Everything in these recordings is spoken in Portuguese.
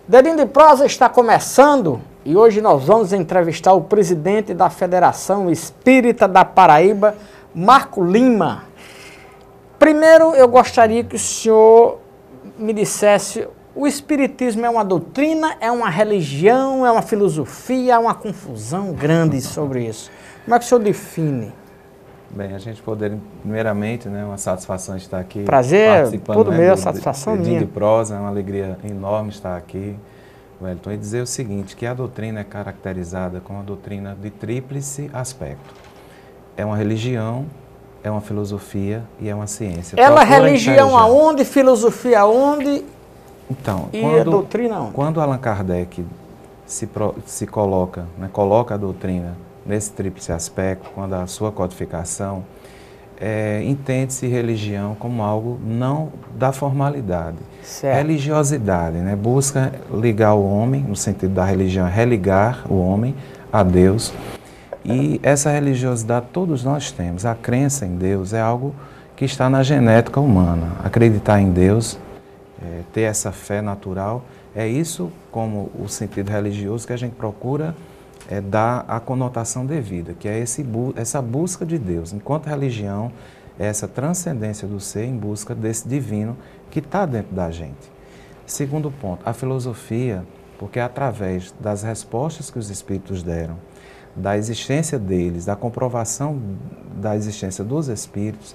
Dedinho de Prosa está começando e hoje nós vamos entrevistar o presidente da Federação Espírita da Paraíba, Marco Lima. Primeiro eu gostaria que o senhor me dissesse, o Espiritismo é uma doutrina, é uma religião, é uma filosofia, há uma confusão grande sobre isso. Como é que o senhor define? Bem, a gente poder, primeiramente, uma satisfação estar aqui. Prazer, participando, tudo meu, do satisfação Dedinho minha. de Prosa, é uma alegria enorme estar aqui, Wellington, e dizer o seguinte, que a doutrina é caracterizada como uma doutrina de tríplice aspecto. É uma religião, é uma filosofia e é uma ciência. Ela é religião aonde, filosofia aonde então, e a doutrina aonde? Quando Allan Kardec se coloca, coloca a doutrina nesse tríplice aspecto, quando a sua codificação, entende-se religião como algo não da formalidade. Certo. Religiosidade, busca ligar o homem, no sentido da religião, religar o homem a Deus. E essa religiosidade todos nós temos. A crença em Deus é algo que está na genética humana. Acreditar em Deus, ter essa fé natural, é isso como o sentido religioso que a gente procura dar a conotação devida, que é essa busca de Deus. Enquanto religião, é essa transcendência do ser em busca desse divino que está dentro da gente. Segundo ponto, a filosofia, porque é através das respostas que os espíritos deram, da existência deles, da comprovação da existência dos espíritos,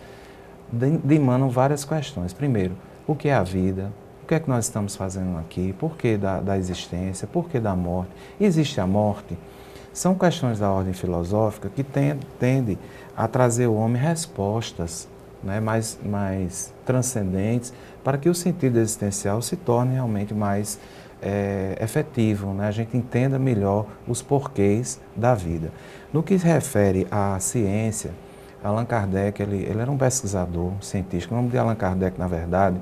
dimanam várias questões. Primeiro, o que é a vida? O que é que nós estamos fazendo aqui? Por que da existência? Por que da morte? Existe a morte? São questões da ordem filosófica que tendem a trazer ao homem respostas mais transcendentes para que o sentido existencial se torne realmente mais efetivo, a gente entenda melhor os porquês da vida. No que se refere à ciência, Allan Kardec ele era um pesquisador científico. O nome de Allan Kardec, na verdade,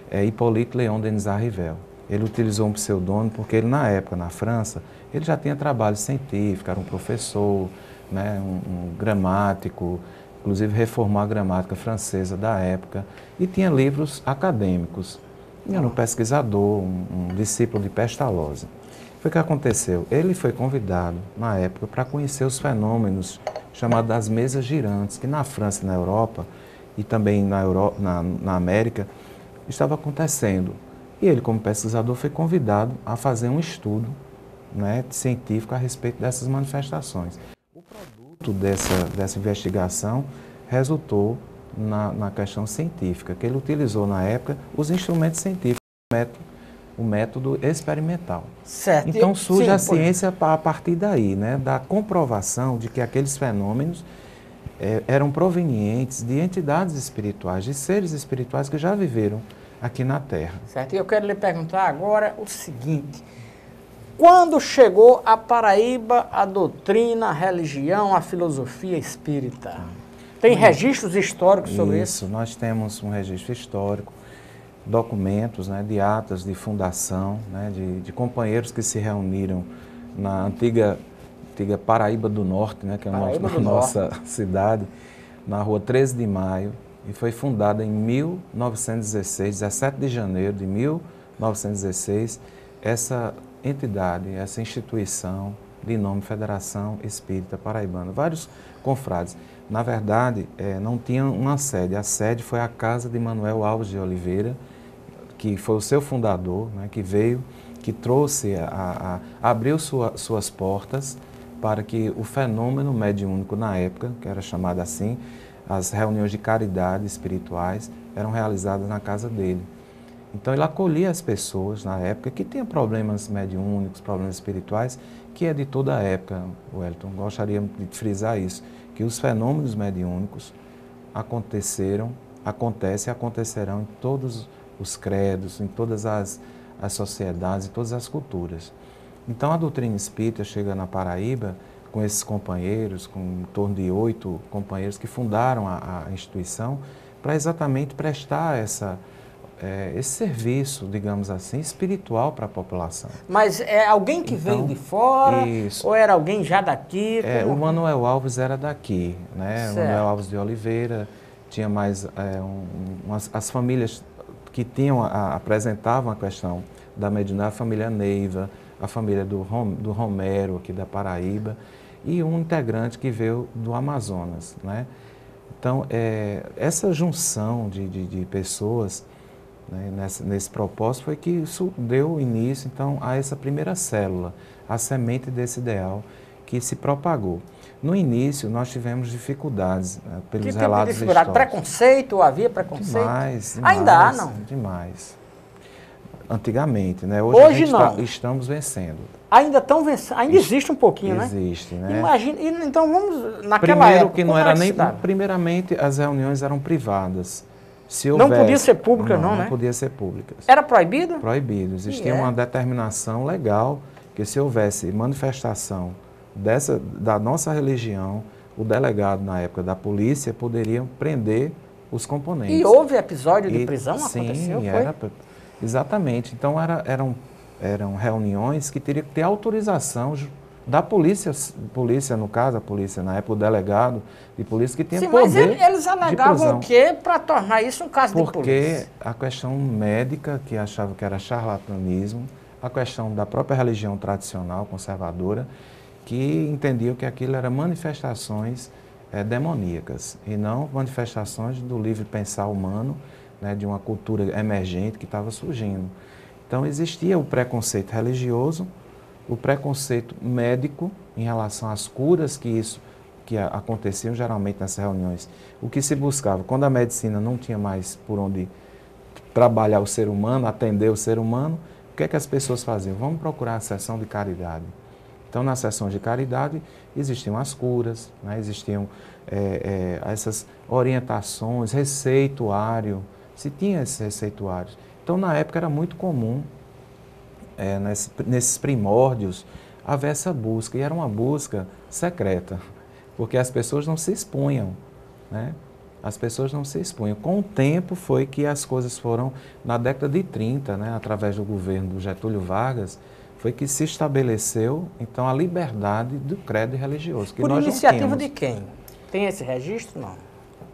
é Hippolyte Léon Denis Arrivel. Ele utilizou um pseudônimo porque ele, na época, na França, ele já tinha trabalho científico, era um professor, um gramático, inclusive reformou a gramática francesa da época, e tinha livros acadêmicos. Era um pesquisador, um discípulo de Pestalozzi. Foi o que aconteceu? Ele foi convidado, na época, para conhecer os fenômenos chamados das mesas girantes, que na França e na Europa, e também na América, estava acontecendo. E ele, como pesquisador, foi convidado a fazer um estudo científico a respeito dessas manifestações. O produto dessa investigação resultou na questão científica, que ele utilizou na época os instrumentos científicos, o método experimental. Certo. Então surge a ciência a partir daí, da comprovação de que aqueles fenômenos eram provenientes de entidades espirituais, de seres espirituais que já viveram aqui na Terra. Certo. E eu quero lhe perguntar agora o seguinte: quando chegou à Paraíba a doutrina, a religião, a filosofia espírita? Tem registros históricos sobre isso? Isso, nós temos um registro histórico, documentos de atas de fundação, de companheiros que se reuniram na antiga Paraíba do Norte, que é a nossa cidade, na rua 13 de Maio, e foi fundada em 1916, 17 de janeiro de 1916, essa entidade, essa instituição de nome Federação Espírita Paraibana. Vários confrades. Na verdade, não tinha uma sede. A sede foi a casa de Manuel Alves de Oliveira, que foi o seu fundador, que veio, que trouxe, abriu suas portas para que o fenômeno mediúnico na época, que era chamado assim, as reuniões de caridade espirituais eram realizadas na casa dele. Então ele acolhia as pessoas na época que tinham problemas mediúnicos, problemas espirituais, que é de toda a época, Wellington. Gostaria de frisar isso, que os fenômenos mediúnicos acontecem e acontecerão em todos os credos, em todas as sociedades, em todas as culturas. Então a doutrina espírita chega na Paraíba com esses companheiros, com em torno de 8 companheiros que fundaram a instituição, para exatamente prestar esse serviço, digamos assim, espiritual para a população. Mas é alguém que veio de fora? Isso. Ou era alguém já daqui? O Manuel Alves era daqui, O Manuel Alves de Oliveira, tinha mais as famílias que apresentavam a questão da Mediúnica, a família Neiva, a família do Romero, aqui da Paraíba, e um integrante que veio do Amazonas, né? Então, essa junção de pessoas, né, nesse propósito foi que isso deu início, então, a essa primeira célula, a semente desse ideal que se propagou. No início, nós tivemos dificuldades, né, pelos relatos históricos. Preconceito? Havia preconceito? Demais. Ainda há, não? Demais. Antigamente, né? Hoje não. Estamos vencendo. Ainda estão vencendo? Ainda existe um pouquinho, existe, né? Imagina, então vamos naquela Primeiro época. que não era nem... Primeiramente, as reuniões eram privadas. Se houvesse, não podia ser pública, né? Não podia ser públicas. Era proibido? Proibido. Existia uma determinação legal que se houvesse manifestação da nossa religião, o delegado, na época da polícia, poderia prender os componentes. E houve episódio de prisão? Sim, aconteceu? Exatamente. Então, eram reuniões que teriam que ter autorização da polícia, no caso, a polícia, na época, o delegado de polícia, que tinha poder. Mas eles alegavam o quê para tornar isso um caso de polícia? Porque a questão médica, que achava que era charlatanismo, a questão da própria religião tradicional, conservadora, que entendiam que aquilo eram manifestações demoníacas e não manifestações do livre pensar humano, né, de uma cultura emergente que estava surgindo. Então, existia o preconceito religioso, o preconceito médico em relação às curas que aconteciam geralmente nessas reuniões. O que se buscava, quando a medicina não tinha mais por onde trabalhar o ser humano, atender o ser humano, o que é que as pessoas faziam? Vamos procurar a sessão de caridade. Então, nas sessões de caridade, existiam as curas, né? Existiam essas orientações, receituário, se tinha esses receituários. Então, na época, era muito comum, nesses primórdios, haver essa busca, e era uma busca secreta, porque as pessoas não se expunham, né? As pessoas não se expunham. Com o tempo foi que as coisas foram, na década de 30, né, através do governo do Getúlio Vargas, foi que se estabeleceu, então, a liberdade do credo religioso. Que por nós iniciativa de quem? Tem esse registro, não?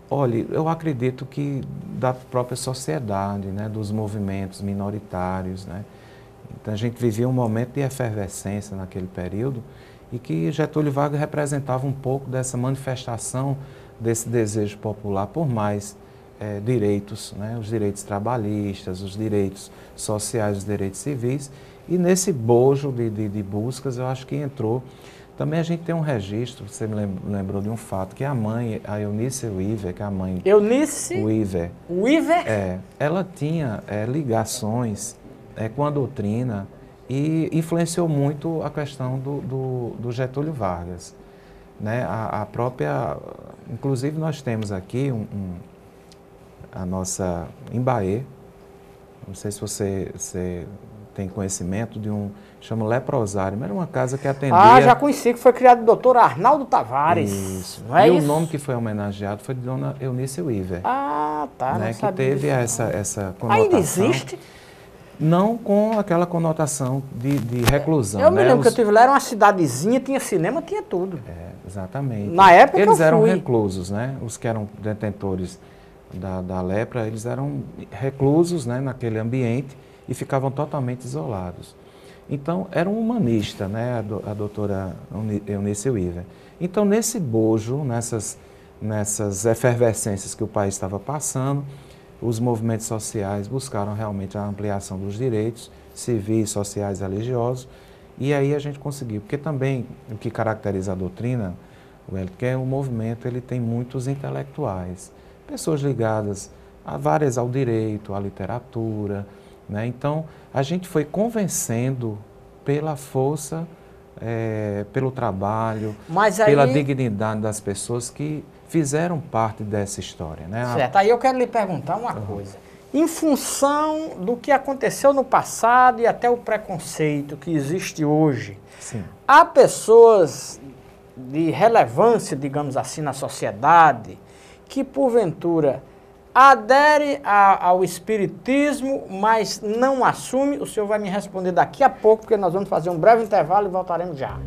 Olha, eu acredito que da própria sociedade, né, dos movimentos minoritários, né? Então, a gente vivia um momento de efervescência naquele período e que Getúlio Vargas representava um pouco dessa manifestação desse desejo popular por mais direitos, né? Os direitos trabalhistas, os direitos sociais, os direitos civis. E nesse bojo de buscas, eu acho que entrou. Também a gente tem um registro, você me lembrou de um fato, que a mãe, a Eunice Weaver, que é a mãe... Eunice Weaver. Weaver? Ela tinha ligações com a doutrina e influenciou muito a questão do Getúlio Vargas, né? A própria... Inclusive, nós temos aqui a nossa Embaê, não sei se você tem conhecimento de chama Leprosário, mas era uma casa que atendia... já conheci, que foi criado o doutor Arnaldo Tavares. Isso. Não é e isso? O nome que foi homenageado foi de Dona Eunice Weaver. Ah, tá, né, não que sabia teve disso, essa conotação. Ainda existe? Não com aquela conotação de reclusão. Eu me lembro que eu estive lá, era uma cidadezinha, tinha cinema, tinha tudo. Exatamente. Na época eles que eu eram fui. reclusos, né? Os que eram detentores da lepra, eles eram reclusos, né, naquele ambiente e ficavam totalmente isolados. Então, era um humanista, né, a doutora Eunice Weaver. Então, nesse bojo, nessas efervescências que o país estava passando, os movimentos sociais buscaram realmente a ampliação dos direitos civis, sociais e religiosos, e aí a gente conseguiu. Porque também o que caracteriza a doutrina, que é o movimento, ele tem muitos intelectuais, pessoas ligadas ao direito, à literatura, né? Então, a gente foi convencendo pela força, pelo trabalho, pela dignidade das pessoas que fizeram parte dessa história, né? Certo. Aí eu quero lhe perguntar uma coisa. Em função do que aconteceu no passado e até o preconceito que existe hoje, sim, há pessoas de relevância, digamos assim, na sociedade, que porventura adere ao espiritismo, mas não assume? O senhor vai me responder daqui a pouco, porque nós vamos fazer um breve intervalo e voltaremos já.